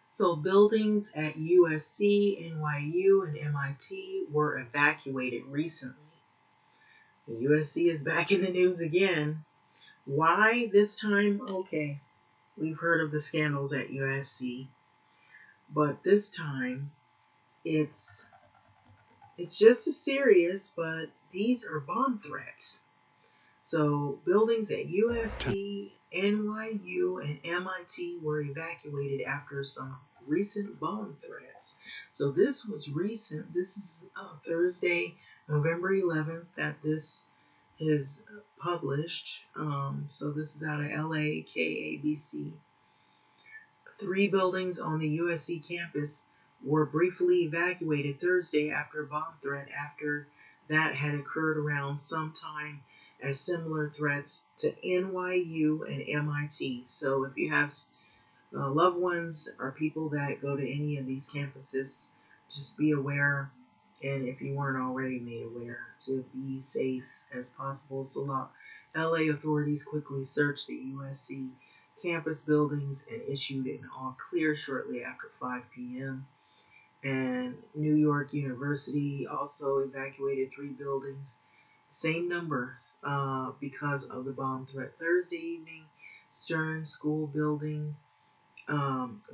So buildings at USC, NYU, and MIT were evacuated recently. The USC is back in the news again. Why this time? Okay, we've heard of the scandals at USC, but this time it's just as serious, but these are bomb threats. So buildings at USC, NYU, and MIT were evacuated after some recent bomb threats. So this was recent. This is Thursday, November 11th that this is published. So this is out of LA, KABC. 3 buildings on the USC campus were briefly evacuated Thursday after a bomb threat after that had occurred around sometime as similar threats to NYU and MIT. So if you have loved ones or people that go to any of these campuses, just be aware, and if you weren't already made aware, to be safe as possible. So LA authorities quickly searched the USC campus buildings and issued an all clear shortly after 5 p.m. And New York University also evacuated 3 buildings, same numbers, because of the bomb threat Thursday evening. Stern School Building,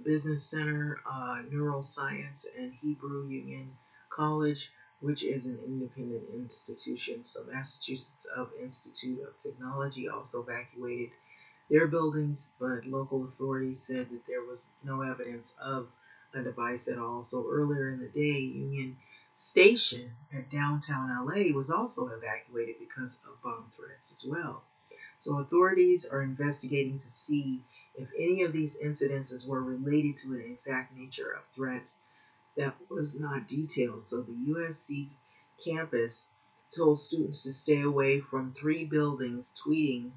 Business Center, Neuroscience, and Hebrew Union College, which is an independent institution. So Massachusetts Institute of Technology also evacuated their buildings, but local authorities said that there was no evidence of a device at all. So earlier in the day, Union Station at downtown LA was also evacuated because of bomb threats as well. So authorities are investigating to see if any of these incidences were related to an exact nature of threats that was not detailed. So the USC campus told students to stay away from 3 buildings, tweeting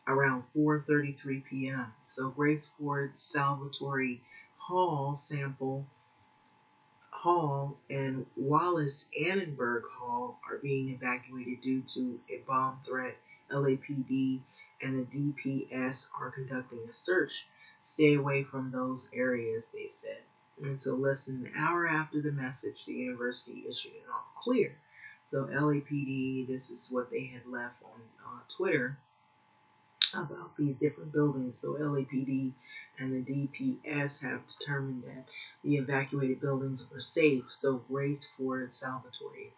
around 4:33 p.m. So Grace Ford Salvatore Hall, Sample Hall, and Wallace Annenberg Hall are being evacuated due to a bomb threat. LAPD and the DPS are conducting a search. Stay away from those areas, they said. And so less than an hour after the message, the university issued an all clear. So LAPD, this is what they had left on Twitter about these different buildings. So LAPD and the DPS have determined that the evacuated buildings were safe. So Grace Ford Salvatore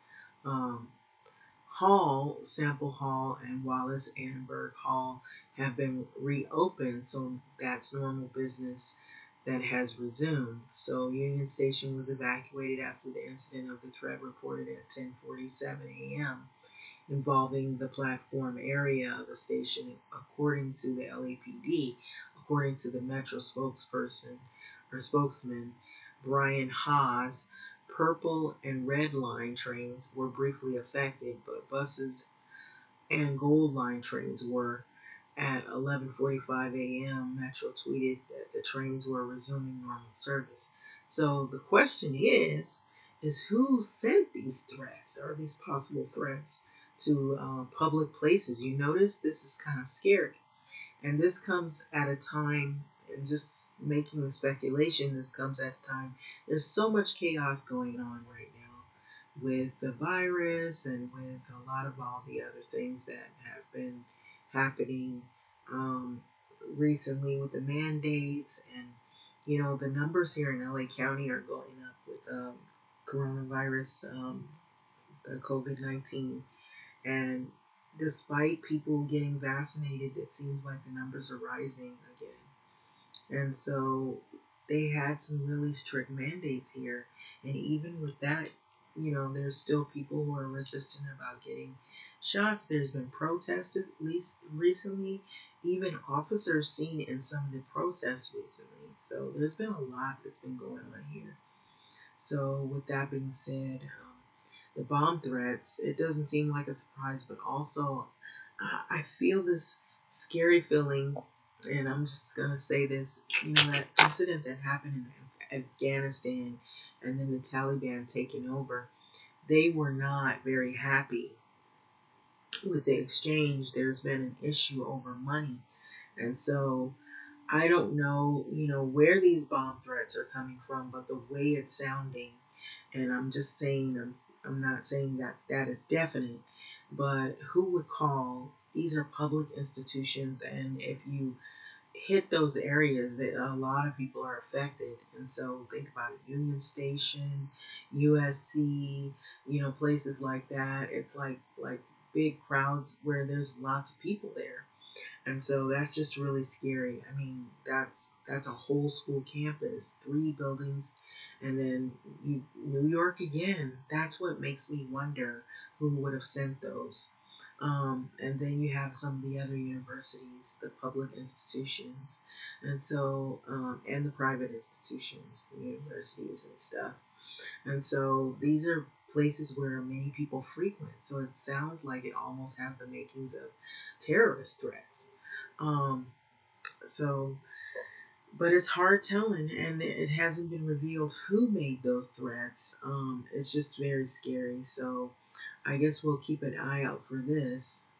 Hall, Sample Hall, and Wallace Annenberg Hall have been reopened. So that's normal business that has resumed. So Union Station was evacuated after the incident of the threat reported at 10:47 a.m. involving the platform area of the station, according to the LAPD. According to the Metro spokesperson or spokesman Brian Haas, Purple and Red Line trains were briefly affected, but buses and Gold Line trains were. At 11:45 a.m., Metro tweeted that the trains were resuming normal service. So the question is who sent these threats or these possible threats to public places? You notice this is kind of scary. And this comes at a time, and just making the speculation, this comes at a time, there's so much chaos going on right now with the virus and with a lot of all the other things that have been happening recently with the mandates. And, the numbers here in LA County are going up with coronavirus, the COVID-19. And despite people getting vaccinated, it seems like the numbers are rising again. And so they had some really strict mandates here. And even with that, there's still people who are resistant about getting shots. There's been protests, at least recently, even officers seen in some of the protests recently. So there's been a lot that's been going on here. So with that being said, the bomb threats, it doesn't seem like a surprise, but also I feel this scary feeling, and I'm just going to say this, that incident that happened in Afghanistan and then the Taliban taking over, they were not very happy with the exchange. There's been an issue over money. And so I don't know, where these bomb threats are coming from, but the way it's sounding, and I'm just saying, I'm not saying that it's definite, but who would call? These are public institutions, and if you hit those areas, a lot of people are affected. And so think about it, Union Station, USC, places like that. It's like big crowds where there's lots of people there. And so that's just really scary. I mean, that's a whole school campus, 3 buildings, and then New York again. That's what makes me wonder who would have sent those. And then you have some of the other universities, the public institutions, and so and the private institutions, the universities and stuff. And so these are places where many people frequent. So it sounds like it almost has the makings of terrorist threats. Um, so, but it's hard telling, and it hasn't been revealed who made those threats. It's just very scary. So I guess we'll keep an eye out for this.